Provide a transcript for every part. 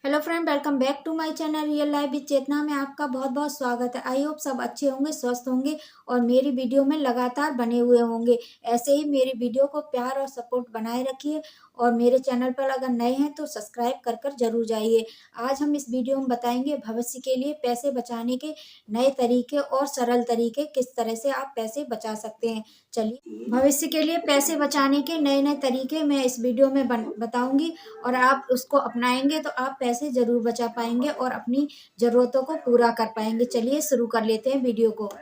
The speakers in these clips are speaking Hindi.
Hello friend, welcome back to my channel real life with Chetna में आपका बहुत बहुत स्वागत है। आई होप सब अच्छे होंगे, स्वस्थ होंगे और मेरी वीडियो में लगातार बने हुए होंगे। ऐसे ही मेरी वीडियो को प्यार और सपोर्ट बनाए रखिए और मेरे चैनल पर अगर नए हैं तो सब्सक्राइब कर जरूर जाइए। आज हम इस वीडियो में बताएंगे भविष्य के लिए पैसे बचाने के नए तरीके और सरल तरीके, किस तरह से आप पैसे बचा सकते हैं। चलिए, भविष्य के लिए पैसे बचाने के नए नए तरीके मैं इस वीडियो में बताऊंगी और आप उसको अपनाएंगे तो आप पैसे जरूर बचा पाएंगे और अपनी जरूरतों को पूरा कर पाएंगे। चलिए शुरू कर लेते हैं वीडियो को।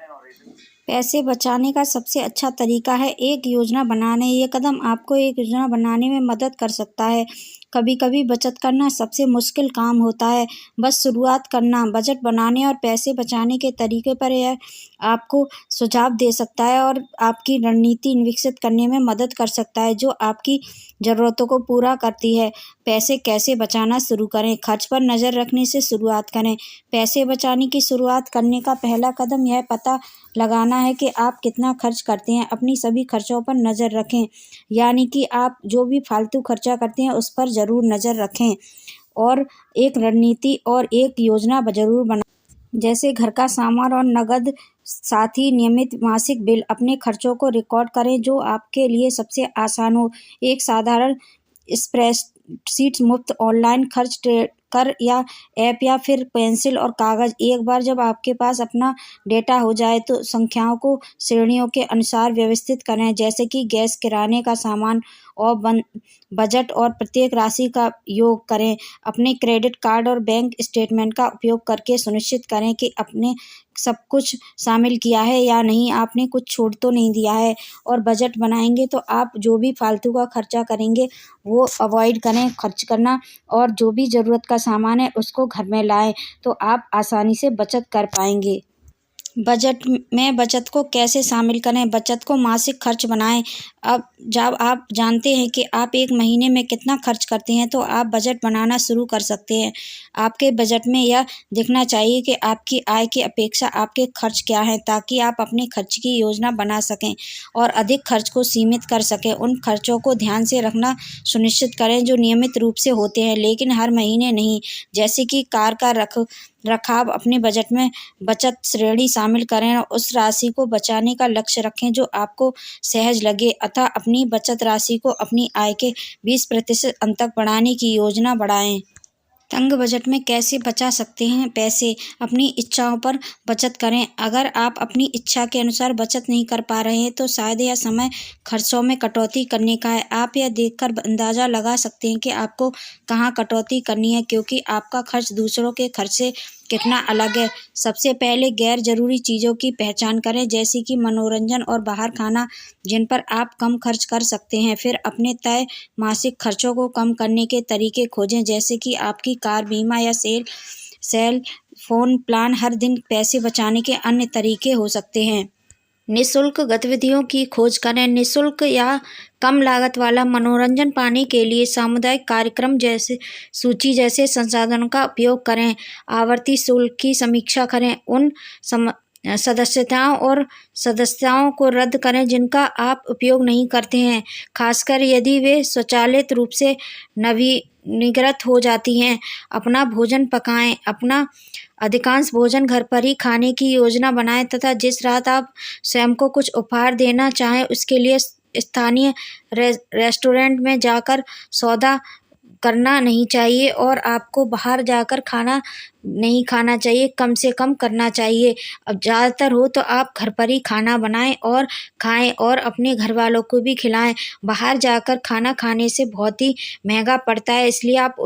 पैसे बचाने का सबसे अच्छा तरीका है एक योजना बनाने। ये कदम आपको एक योजना बनाने में मदद कर सकता है। कभी कभी बचत करना सबसे मुश्किल काम होता है, बस शुरुआत करना। बजट बनाने और पैसे बचाने के तरीके पर यह आपको सुझाव दे सकता है और आपकी रणनीति विकसित करने में मदद कर सकता है जो आपकी ज़रूरतों को पूरा करती है। पैसे कैसे बचाना शुरू करें? खर्च पर नज़र रखने से शुरुआत करें। पैसे बचाने की शुरुआत करने का पहला कदम यह पता लगाना है कि आप कितना खर्च करते हैं। अपनी सभी खर्चों पर नज़र रखें, यानी कि आप जो भी फालतू खर्चा करते हैं उस पर ज़रूर नज़र रखें और एक रणनीति और एक योजना ज़रूर बनाएं। जैसे घर का सामान और नकद, साथ ही नियमित मासिक बिल। अपने खर्चों को रिकॉर्ड करें जो आपके लिए सबसे आसान हो। एक साधारण स्प्रेडशीट, मुफ्त ऑनलाइन खर्च कर या ऐप, या फिर पेंसिल और कागज़। एक बार जब आपके पास अपना डेटा हो जाए तो संख्याओं को श्रेणियों के अनुसार व्यवस्थित करें, जैसे कि गैस, किराने का सामान और बजट, और प्रत्येक राशि का योग करें। अपने क्रेडिट कार्ड और बैंक स्टेटमेंट का उपयोग करके सुनिश्चित करें कि आपने सब कुछ शामिल किया है या नहीं, आपने कुछ छोड़ तो नहीं दिया है। और बजट बनाएंगे तो आप जो भी फालतू का खर्चा करेंगे वो अवॉइड करें खर्च करना, और जो भी ज़रूरत का सामान है उसको घर में लाएं तो आप आसानी से बचत कर पाएंगे। बजट में बचत को कैसे शामिल करें? बचत को मासिक खर्च बनाएं। अब जब आप जानते हैं कि आप एक महीने में कितना खर्च करते हैं तो आप बजट बनाना शुरू कर सकते हैं। आपके बजट में यह दिखना चाहिए कि आपकी आय की अपेक्षा आपके खर्च क्या हैं, ताकि आप अपने खर्च की योजना बना सकें और अधिक खर्च को सीमित कर सकें। उन खर्चों को ध्यान से रखना सुनिश्चित करें जो नियमित रूप से होते हैं लेकिन हर महीने नहीं, जैसे कि कार का रखाव। अपने बजट में बचत श्रेणी शामिल करें और उस राशि को बचाने का लक्ष्य रखें जो आपको सहज लगे, अतः अपनी बचत राशि को अपनी आय के 20% अंत तक बढ़ाने की योजना बनाएं। तंग बजट में कैसे बचा सकते हैं पैसे? अपनी इच्छाओं पर बचत करें। अगर आप अपनी इच्छा के अनुसार बचत नहीं कर पा रहे हैं तो शायद यह समय खर्चों में कटौती करने का है। आप यह देखकर अंदाज़ा लगा सकते हैं कि आपको कहाँ कटौती करनी है, क्योंकि आपका खर्च दूसरों के खर्च से कितना अलग है। सबसे पहले गैर ज़रूरी चीज़ों की पहचान करें, जैसे कि मनोरंजन और बाहर खाना, जिन पर आप कम खर्च कर सकते हैं। फिर अपने तय मासिक खर्चों को कम करने के तरीके खोजें, जैसे कि आपकी कार बीमा या सेल फोन प्लान। हर दिन पैसे बचाने के अन्य तरीके हो सकते हैं। निःशुल्क गतिविधियों की खोज करें। निःशुल्क या कम लागत वाला मनोरंजन पाने के लिए सामुदायिक कार्यक्रम जैसे सूची जैसे संसाधनों का उपयोग करें। आवर्ती शुल्क की समीक्षा करें। उन सदस्यताओं को रद्द करें जिनका आप उपयोग नहीं करते हैं, खासकर यदि वे स्वचालित रूप से नवीनीकृत हो जाती हैं। अपना भोजन पकाएं। अपना अधिकांश भोजन घर पर ही खाने की योजना बनाएं तथा जिस रात आप स्वयं को कुछ उपहार देना चाहें उसके लिए स्थानीय रेस्टोरेंट में जाकर सौदा करना नहीं चाहिए और आपको बाहर जाकर खाना नहीं खाना चाहिए, कम से कम करना चाहिए। अब ज़्यादातर हो तो आप घर पर ही खाना बनाएं और खाएं और अपने घर वालों को भी खिलाएं। बाहर जाकर खाना खाने से बहुत ही महंगा पड़ता है, इसलिए आप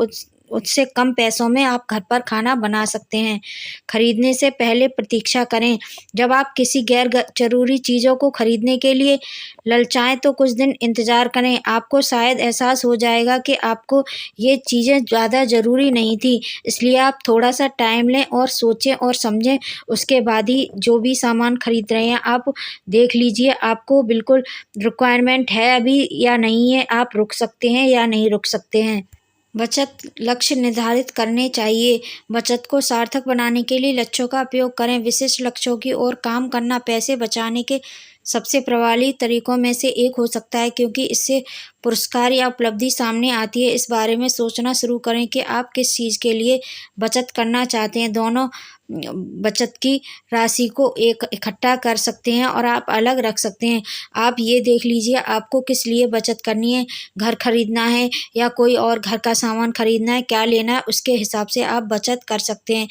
उससे कम पैसों में आप घर पर खाना बना सकते हैं। खरीदने से पहले प्रतीक्षा करें। जब आप किसी गैर जरूरी चीज़ों को खरीदने के लिए ललचाएं तो कुछ दिन इंतज़ार करें। आपको शायद एहसास हो जाएगा कि आपको ये चीज़ें ज़्यादा ज़रूरी नहीं थी, इसलिए आप थोड़ा सा टाइम लें और सोचें और समझें। उसके बाद ही जो भी सामान खरीद रहे हैं आप देख लीजिए आपको बिल्कुल रिक्वायरमेंट है अभी या नहीं है, आप रुक सकते हैं या नहीं रुक सकते हैं। बचत लक्ष्य निर्धारित करने चाहिए। बचत को सार्थक बनाने के लिए लक्ष्यों का उपयोग करें। विशिष्ट लक्ष्यों की ओर काम करना पैसे बचाने के सबसे प्रभावी तरीकों में से एक हो सकता है, क्योंकि इससे पुरस्कार या उपलब्धि सामने आती है। इस बारे में सोचना शुरू करें कि आप किस चीज़ के लिए बचत करना चाहते हैं। दोनों बचत की राशि को एक इकट्ठा कर सकते हैं और आप अलग रख सकते हैं। आप ये देख लीजिए आपको किस लिए बचत करनी है, घर खरीदना है या कोई और घर का सामान खरीदना है, क्या लेना है, उसके हिसाब से आप बचत कर सकते हैं।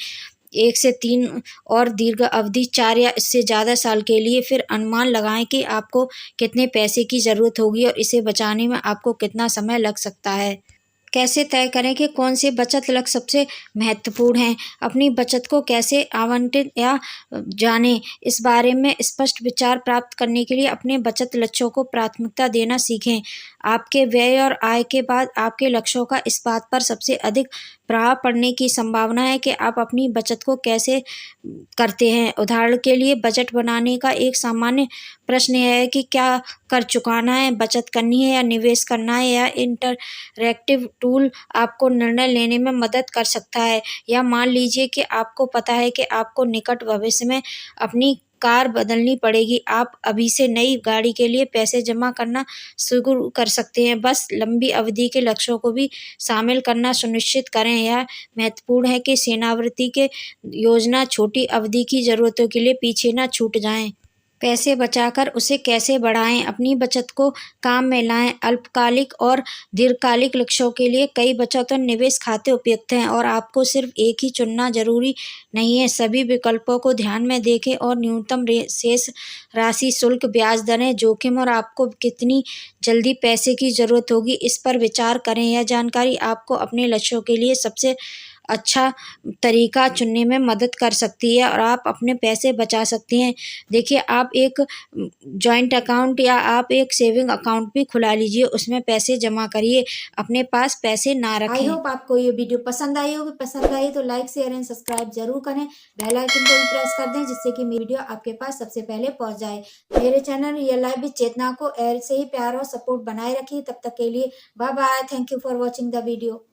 1 से 3 और दीर्घ अवधि 4 या इससे ज़्यादा साल के लिए। फिर अनुमान लगाएँ कि आपको कितने पैसे की ज़रूरत होगी और इसे बचाने में आपको कितना समय लग सकता है। कैसे तय करें कि कौन से बचत लक्ष्य सबसे महत्वपूर्ण हैं? अपनी बचत को कैसे आवंटित या जानें? इस बारे में स्पष्ट विचार प्राप्त करने के लिए अपने बचत लक्ष्यों को प्राथमिकता देना सीखें। आपके व्यय और आय के बाद आपके लक्ष्यों का इस बात पर सबसे अधिक प्रभाव पड़ने की संभावना है कि आप अपनी बचत को कैसे करते हैं। उदाहरण के लिए, बजट बनाने का एक सामान्य प्रश्न यह है कि क्या कर चुकाना है, बचत करनी है या निवेश करना है। या इंटरैक्टिव टूल आपको निर्णय लेने में मदद कर सकता है। या मान लीजिए कि आपको पता है कि आपको निकट भविष्य में अपनी कार बदलनी पड़ेगी। आप अभी से नई गाड़ी के लिए पैसे जमा करना शुरू कर सकते हैं। बस लंबी अवधि के लक्ष्यों को भी शामिल करना सुनिश्चित करें। यह महत्वपूर्ण है कि सेवानिवृत्ति के योजना छोटी अवधि की ज़रूरतों के लिए पीछे न छूट जाएँ। पैसे बचाकर उसे कैसे बढ़ाएँ? अपनी बचत को काम में लाएँ। अल्पकालिक और दीर्घकालिक लक्ष्यों के लिए कई बचत और निवेश खाते उपयुक्त हैं और आपको सिर्फ एक ही चुनना ज़रूरी नहीं है। सभी विकल्पों को ध्यान में देखें और न्यूनतम शेष राशि, शुल्क, ब्याज दरें, जोखिम और आपको कितनी जल्दी पैसे की ज़रूरत होगी, इस पर विचार करें। यह जानकारी आपको अपने लक्ष्यों के लिए सबसे अच्छा तरीका चुनने में मदद कर सकती है और आप अपने पैसे बचा सकते हैं। देखिए, आप एक जॉइंट अकाउंट या आप एक सेविंग अकाउंट भी खुला लीजिए, उसमें पैसे जमा करिए, अपने पास पैसे ना रखें। आई होप आपको ये वीडियो पसंद आई होगी। पसंद आई तो लाइक, शेयर एंड सब्सक्राइब जरूर करें। बेल आइकन को भी प्रेस कर दें, जिससे कि मेरी वीडियो आपके पास सबसे पहले पहुंच जाए। मेरे चैनल रियल लाइफ विद चेतना को ऐसे ही प्यार और सपोर्ट बनाए रखिए। तब तक के लिए bye bye. Thank you for watching the video.